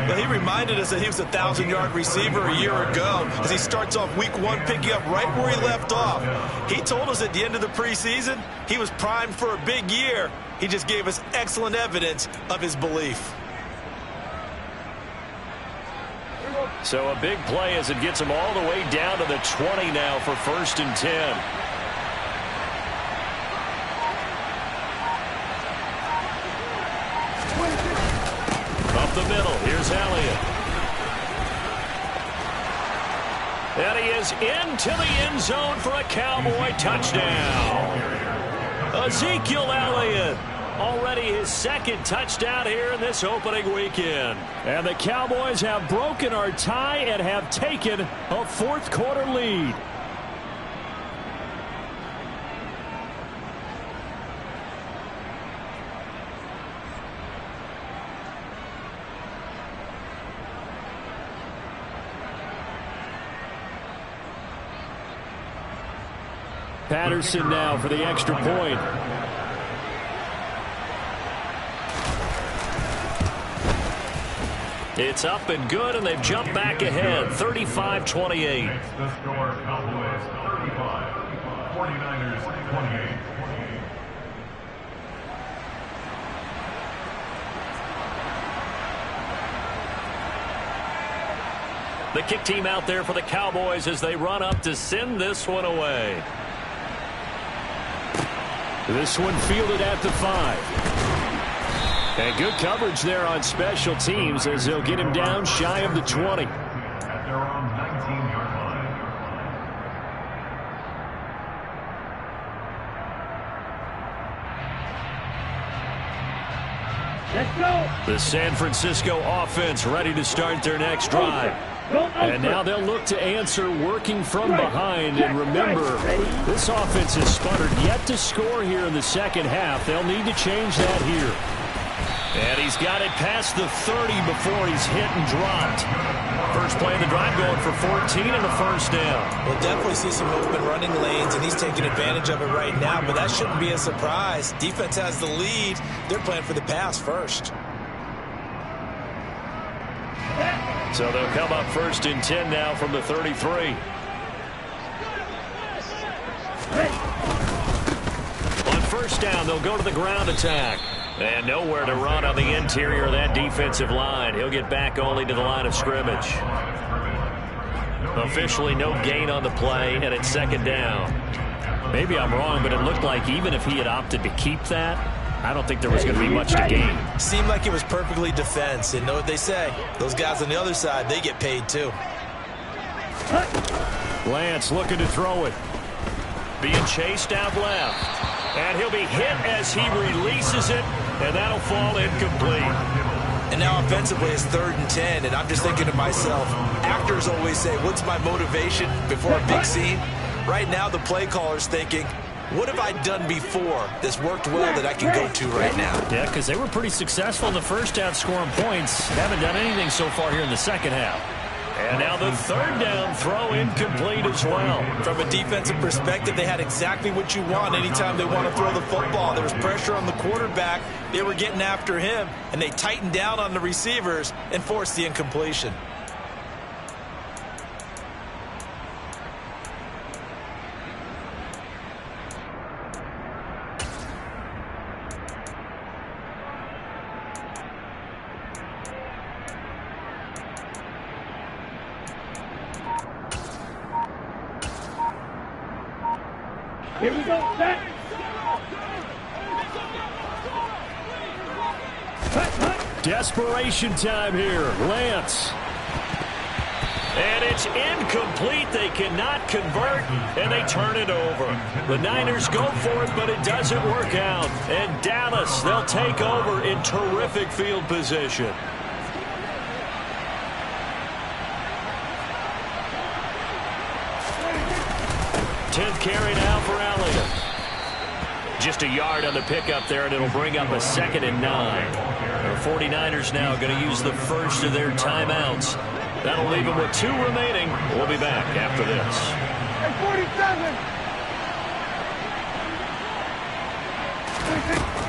Well, he reminded us that he was a 1,000-yard receiver a year ago as he starts off week one picking up right where he left off. He told us at the end of the preseason he was primed for a big year. He just gave us excellent evidence of his belief. So a big play as it gets him all the way down to the 20 now for 1st and 10. Up the middle, here's Elliott. And he is into the end zone for a Cowboy touchdown. Ezekiel Elliott. Already his second touchdown here in this opening weekend. And the Cowboys have broken our tie and have taken a fourth quarter lead. Patterson now for the extra point. It's up and good, and they've jumped back ahead, 35-28. The score, Cowboys 35, 49ers 28. The kick team out there for the Cowboys as they run up to send this one away. This one fielded at the 5. And good coverage there on special teams as they'll get him down shy of the 20. At their own 19-yard line. Let's go. The San Francisco offense ready to start their next drive. And now they'll look to answer working from behind. And remember, this offense has sputtered yet to score here in the second half. They'll need to change that here. And he's got it past the 30 before he's hit and dropped. First play of the drive going for 14 and a first down. We'll definitely see some open running lanes, and he's taking advantage of it right now, but that shouldn't be a surprise. Defense has the lead. They're playing for the pass first. So they'll come up first and 10 now from the 33. On first down, they'll go to the ground attack. And nowhere to run on the interior of that defensive line. He'll get back only to the line of scrimmage. Officially no gain on the play, and it's second down. Maybe I'm wrong, but it looked like even if he had opted to keep that, I don't think there was going to be much to gain. Seemed like it was perfectly defense, and know what they say. Those guys on the other side, they get paid too. Lance looking to throw it. Being chased out left. And he'll be hit as he releases it, and that'll fall incomplete. And now offensively it's 3rd and 10, and I'm just thinking to myself, actors always say, what's my motivation before a big scene? Right now the play caller's thinking, what have I done before that's worked well that I can go to right now? Yeah, because they were pretty successful in the first half scoring points. Haven't done anything so far here in the second half. And now the 3rd down throw incomplete as well. From a defensive perspective, they had exactly what you want anytime they want to throw the football. There was pressure on the quarterback. They were getting after him, and they tightened down on the receivers and forced the incompletion. Here we go, set. Desperation time here. Lance. And it's incomplete. They cannot convert, and they turn it over. The Niners go for it, but it doesn't work out. And Dallas, they'll take over in terrific field position. Carry now for Allen. Just a yard on the pickup there, and it'll bring up a 2nd and 9. The 49ers now going to use the first of their timeouts. That'll leave them with 2 remaining. We'll be back after this.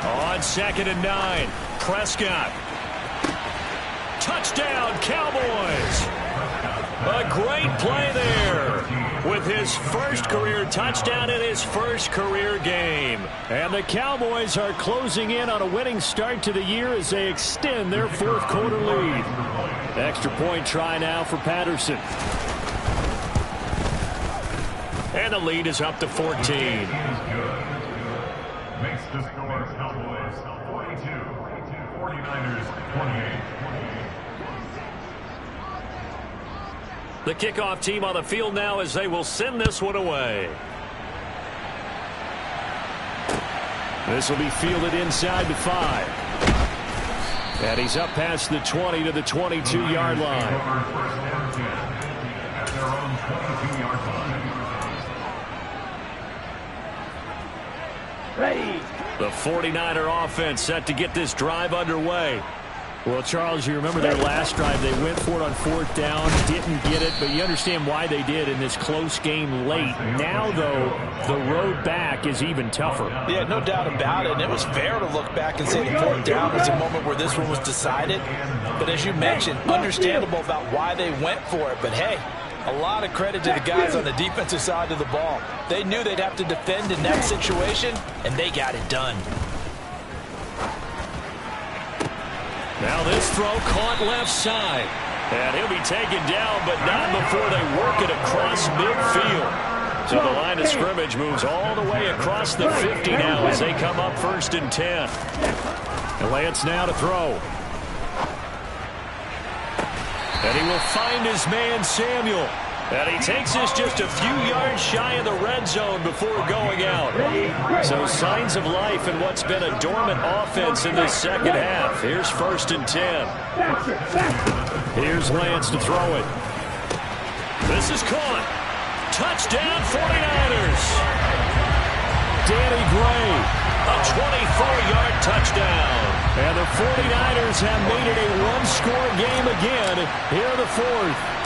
On 2nd and 9, Prescott. Touchdown, Cowboys. A great play there with his first career touchdown in his first career game. And the Cowboys are closing in on a winning start to the year as they extend their 4th quarter lead. Extra point try now for Patterson. And the lead is up to 14. Makes the score Cowboys 42, 49ers 28. The kickoff team on the field now as they will send this one away. This will be fielded inside the 5. And he's up past the 20 to the 22-yard line. At their own 22-yard line. Ready. The 49er offense set to get this drive underway. Well, Charles, you remember their last drive. They went for it on 4th down, didn't get it, but you understand why they did in this close game late. Now, though, the road back is even tougher. Yeah, no doubt about it. And it was fair to look back and say the 4th down was a moment where this one was decided. But as you mentioned, understandable about why they went for it. But, hey, a lot of credit to the guys on the defensive side of the ball. They knew they'd have to defend in that situation, and they got it done. Now this throw caught left side. And he'll be taken down, but not before they work it across midfield. So the line of scrimmage moves all the way across the 50 now as they come up 1st and 10. And Lance now to throw. And he will find his man Samuel. And he takes this just a few yards shy of the red zone before going out. So signs of life in what's been a dormant offense in this second half. Here's 1st and 10. Here's Lance to throw it. This is caught. Touchdown 49ers. Danny Gray, a 24-yard touchdown. And the 49ers have made it a one-score game again here in the 4th.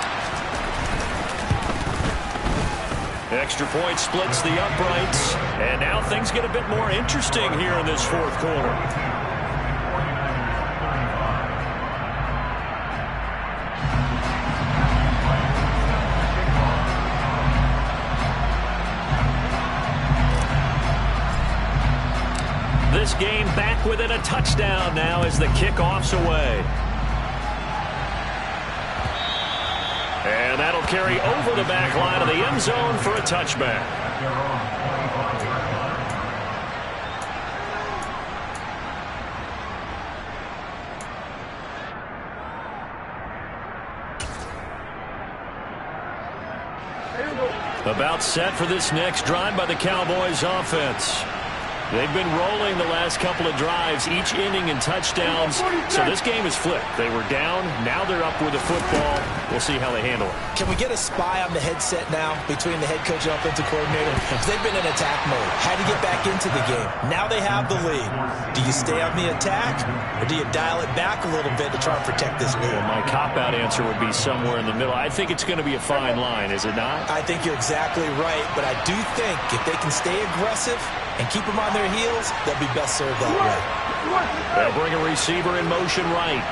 Extra point splits the uprights, and now things get a bit more interesting here in this 4th quarter. This game back within a touchdown now as the kickoff's away. And that'll carry over the back line of the end zone for a touchback. About set for this next drive by the Cowboys offense. They've been rolling the last couple of drives, each inning in touchdowns. So this game is flipped. They were down. Now they're up with the football. We'll see how they handle it. Can we get a spy on the headset now between the head coach and offensive coordinator? Because they've been in attack mode. Had to get back into the game. Now they have the lead. Do you stay on the attack, or do you dial it back a little bit to try and protect this lead? Well, my cop-out answer would be somewhere in the middle. I think it's going to be a fine line, is it not? I think you're exactly right, but I do think if they can stay aggressive and keep them on their heels, they'll be best served that way. They'll bring a receiver in motion right.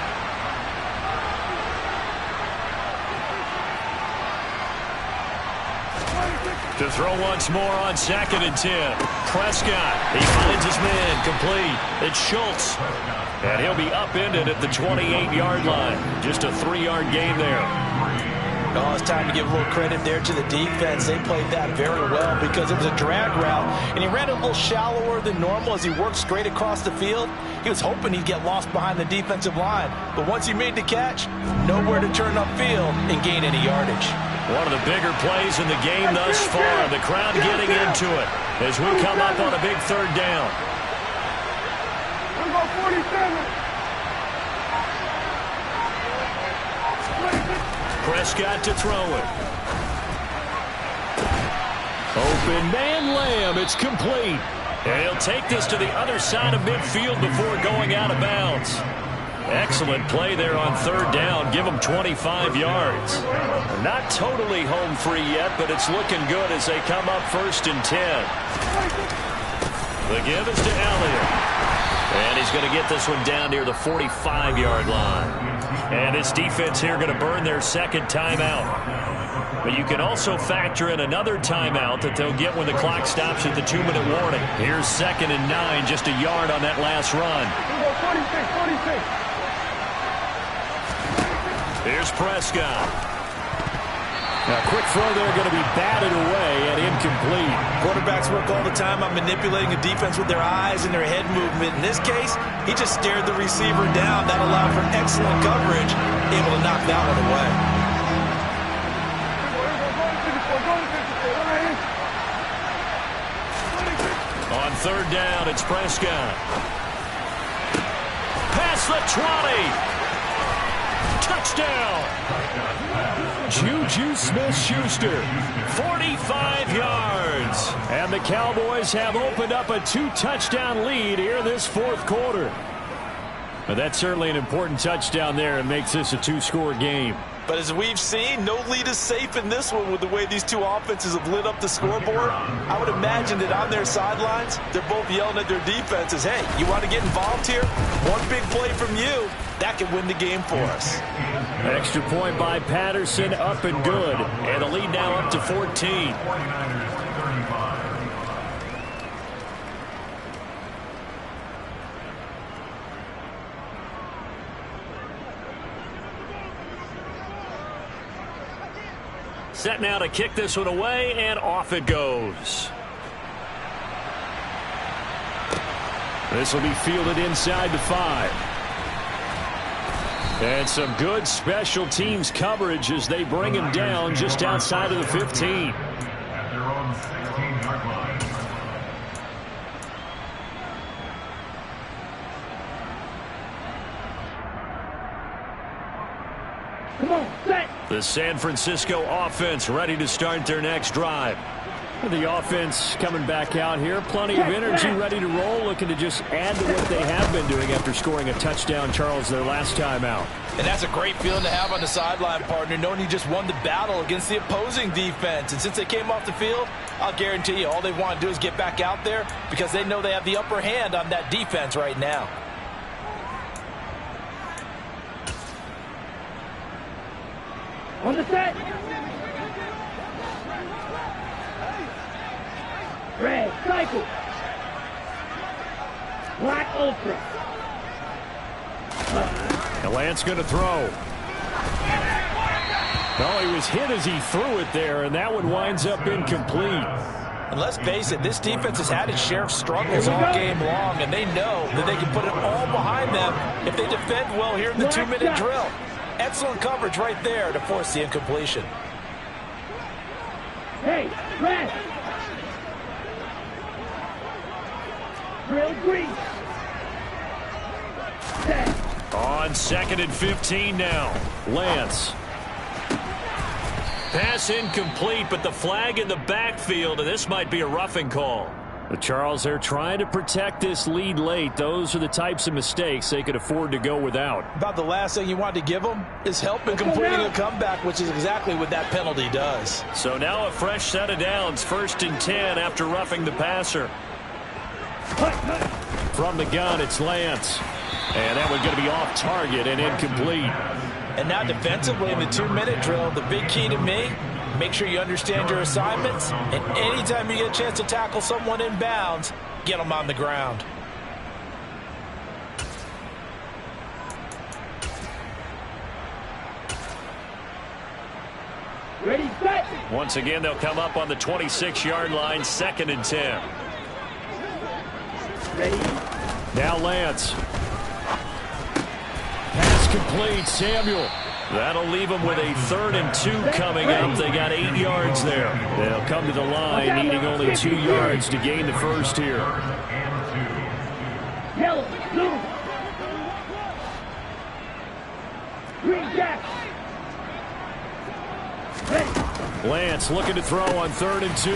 To throw once more on 2nd and 10. Prescott, he finds his man, complete. It's Schultz. And he'll be upended at the 28-yard line. Just a 3-yard gain there. Oh, it's time to give a little credit there to the defense. They played that very well because it was a drag route, and he ran it a little shallower than normal as he worked straight across the field. He was hoping he'd get lost behind the defensive line, but once he made the catch, nowhere to turn upfield and gain any yardage. One of the bigger plays in the game thus far. The crowd getting into it as we come up on a big 3rd down. Number 47. Prescott to throw it. Open man Lamb. It's complete. And he'll take this to the other side of midfield before going out of bounds. Excellent play there on 3rd down. Give them 25 yards. Not totally home free yet, but it's looking good as they come up 1st and 10. The give is to Elliott. And he's going to get this one down near the 45-yard line. And this defense here going to burn their 2nd timeout. But you can also factor in another timeout that they'll get when the clock stops at the 2-minute warning. Here's 2nd and 9, just a yard on that last run. 46. Here's Prescott. Now, quick throw there going to be batted away and incomplete. Quarterbacks work all the time on manipulating a defense with their eyes and their head movement. In this case, he just stared the receiver down. That allowed for excellent coverage, able to knock that one away. On 3rd down, it's Prescott. Past the 20. Touchdown! Juju Smith-Schuster, 45 yards. And the Cowboys have opened up a 2-touchdown lead here in this 4th quarter. But that's certainly an important touchdown there and makes this a 2-score game. But as we've seen, no lead is safe in this one with the way these two offenses have lit up the scoreboard. I would imagine that on their sidelines, they're both yelling at their defenses, hey, you want to get involved here? One big play from you, that could win the game for us. Extra point by Patterson, up and good. And the lead now up to 14. Set now to kick this one away, and off it goes. This will be fielded inside the 5. And some good special teams coverage as they bring him down just outside of the 15. At their own 16-yard line. Come on, set. The San Francisco offense ready to start their next drive. The offense coming back out here. Plenty of energy, ready to roll, looking to just add to what they have been doing after scoring a touchdown, Charles, their last time out. And that's a great feeling to have on the sideline, partner, knowing you just won the battle against the opposing defense. And since they came off the field, I'll guarantee you all they want to do is get back out there because they know they have the upper hand on that defense right now. On the set. Red, cycle. Black, ultra. And Lance going to throw. Oh, he was hit as he threw it there, and that one winds up incomplete. And let's face it, this defense has had its share of struggles all game long, and they know that they can put it all behind them if they defend well here in the 2-minute drill. Excellent coverage right there to force the incompletion. Hey, red. Drill green. Set. On 2nd and 15 now. Lance. Pass incomplete, but the flag in the backfield, and this might be a roughing call. But Charles, they're trying to protect this lead late. Those are the types of mistakes they could afford to go without. About the last thing you want to give them is help in completing a comeback, which is exactly what that penalty does. So now a fresh set of downs, 1st and 10 after roughing the passer. From the gun, it's Lance. And that one's going to be off target and incomplete. And now defensively in the 2-minute drill, the big key to me, make sure you understand your assignments, and anytime you get a chance to tackle someone in bounds, get them on the ground. Ready, set. Once again, they'll come up on the 26-yard line, 2nd and 10. Ready. Now Lance. Pass complete, Samuel. That'll leave them with a 3rd and 2 coming up. They got 8 yards there. They'll come to the line, needing only 2 yards to gain the first here. Yellow, blue. Green, jack. Ready. Lance looking to throw on 3rd and 2.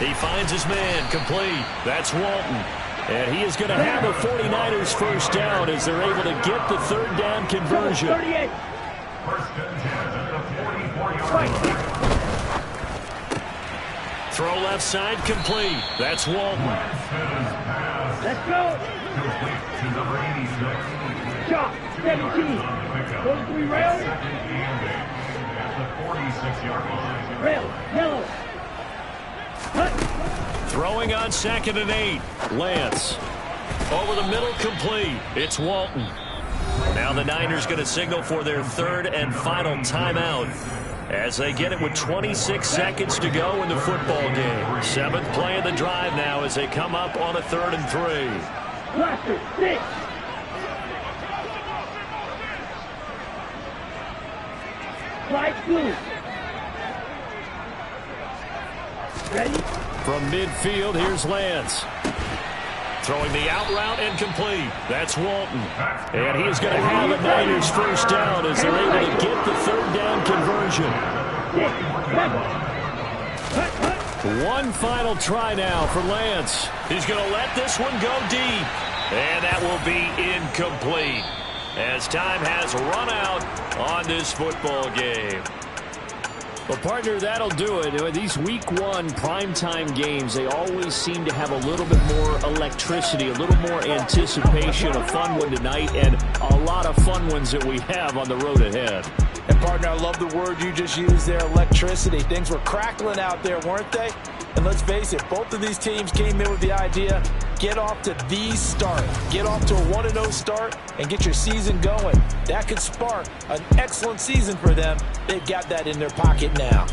He finds his man, complete. That's Walton. And he is going to have a 49ers first down as they're able to get the 3rd down conversion. 38. First and 10 at the 44-yard line. Throw left side, complete. That's Walton. Let's go. Complete to number 86. Shot, 17. Those 3 rails. At the 46-yard line. Rail, yellow. Cut. Throwing on 2nd and 8. Lance. Over the middle, complete. It's Walton. Now the Niners going to signal for their 3rd and final timeout as they get it with 26 seconds to go in the football game. 7th play of the drive now as they come up on a 3rd and 3. Blaster, 6. Slide blue. Ready? From midfield, here's Lance. Throwing the out route incomplete. That's Walton. And he is going to have a Niners first down as they're able to get the 3rd down conversion. 6, 7. One final try now for Lance. He's going to let this one go deep. And that will be incomplete as time has run out on this football game. Well, partner, that'll do it. These week 1 primetime games, they always seem to have a little bit more electricity, a little more anticipation. A fun one tonight, and a lot of fun ones that we have on the road ahead. And, partner, I love the word you just used there, electricity. Things were crackling out there, weren't they? And let's face it, both of these teams came in with the idea, get off to the start. Get off to a 1-0 start and get your season going. That could spark an excellent season for them. They've got that in their pocket now.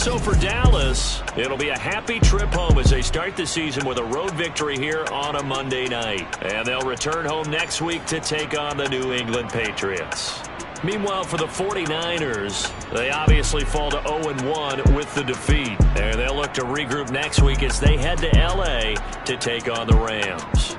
So for Dallas, it'll be a happy trip home as they start the season with a road victory here on a Monday night. And they'll return home next week to take on the New England Patriots. Meanwhile, for the 49ers, they obviously fall to 0-1 with the defeat. And they'll look to regroup next week as they head to L.A. to take on the Rams.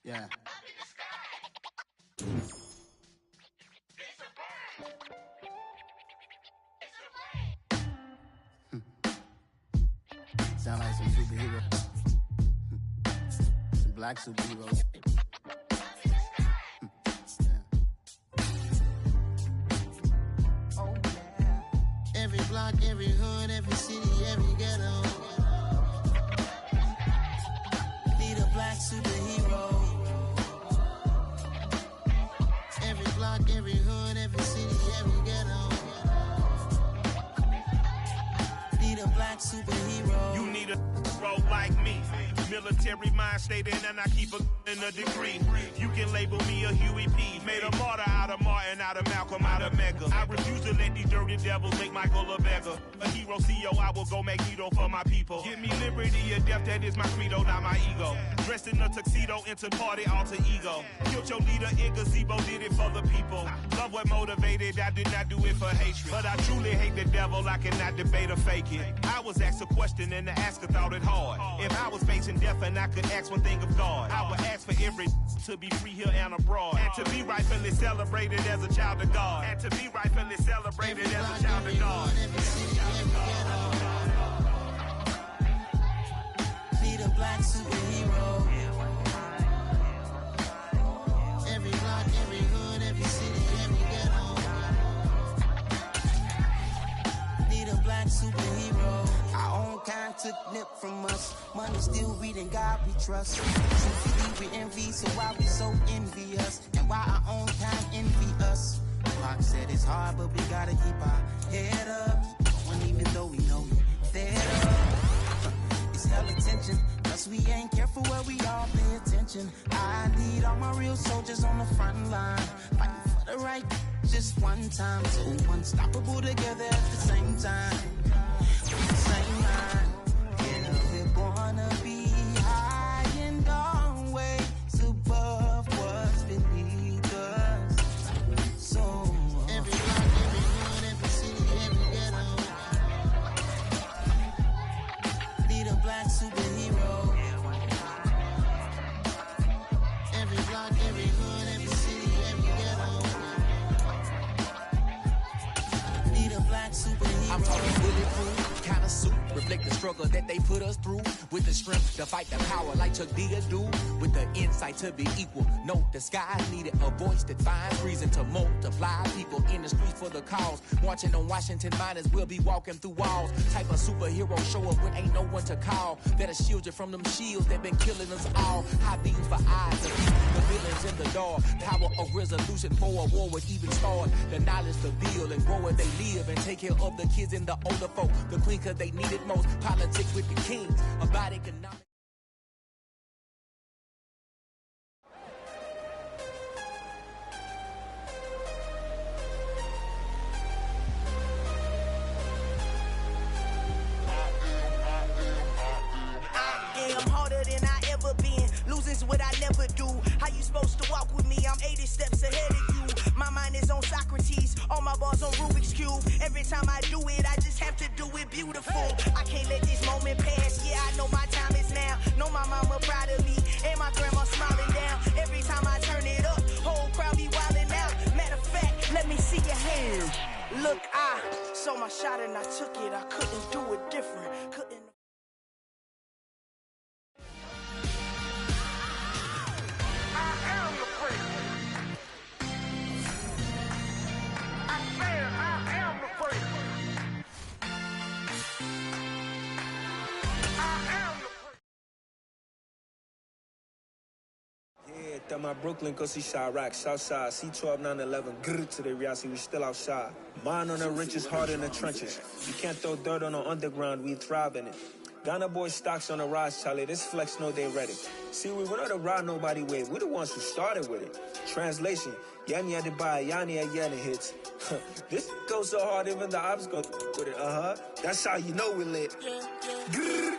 Yeah. Sound like some superheroes. Some black superheroes. Oh, yeah. Every block, every hood, every city, every ghetto. Need a black superhero. Every block, every hood, every city, every ghetto. Need a black superhero. You need a bro like me. Military mind stated, and I keep a degree. You can label me a Huey P. Made a martyr out of Martin, out of Malcolm, out of Mega. I refuse to let these dirty devils make Michael a beggar. A hero CEO, I will go Magneto for my people. Give me liberty or death, that is my credo, not my ego. Dressed in a tuxedo, into party alter ego. Killed your leader in gazebo, did it for the people. Love what motivated, I did not do it for hatred. But I truly hate the devil, I cannot debate or fake it. I was asked a question and the asker thought it hard. If I was facing death and I could ask one thing of God, I would ask for every to be free here and abroad. And to be rightfully celebrated as a child of God. And to be rightfully celebrated as a child of God. Need a black superhero. Every block, every hood, every city, every ghetto. Need a black superhero. Our own kind took nip from us. Money still reading God we trust. Sympathy we envy, so why we so envious? And why our own kind envy us? Pac said it's hard, but we gotta keep our head up. When even though we know we fed up. It's hell attention, cause we ain't careful where we all pay attention. I need all my real soldiers on the front line, fighting for the right just one time. So unstoppable together at the same time. Same line. Yeah, we're gonna be high and always above what's beneath us. So every block, every hood, every city, every ghetto. Need a black superhero. Every block, every hood, every city, every ghetto. Need a black superhero. I'm talking bulletproof kind of suit. reflect the struggle that they put us through. With the strength to fight the power like Chuck Digger do. With the insight to be equal. No disguise needed. A voice that finds reason to multiply. People in the streets for the cause. Marching on Washington miners will be walking through walls. Type of superhero show up when ain't no one to call. That'll shield you from them shields that been killing us all. High beams for eyes of the villains in the dark. Power of resolution for a war would even start. The knowledge to build and grow where they live. And take care of the kids and the older folk. The queen cause they need it most. Politics with the kings. About economics. What I never do. How you supposed to walk with me? I'm 80 steps ahead of you. My mind is on Socrates, all my bars on Rubik's Cube. Every time I do it, I just have to do it beautiful. I can't let this moment pass. Yeah, I know my time is now. Know my mama proud of me, and my grandma smiling down. Every time I turn it up, whole crowd be wilding out. Matter of fact, let me see your hands. Look, I saw my shot and I took it. I couldn't do it different. Couldn't. That my Brooklyn, cause he shot rock, Southside, C12, 911, grr to the Riasi, we still outside. Mine on the riches, hard in the trenches. You can't throw dirt on the underground, we thrive in it. Ghana boys stocks on the rise, Charlie, this flex know they ready. See, we not the ride nobody wave, we the ones who started with it. Translation, Yanni had to buy, Yanni had Yanni hits. This goes so hard, even the ops go with it, That's how you know we lit. Grr.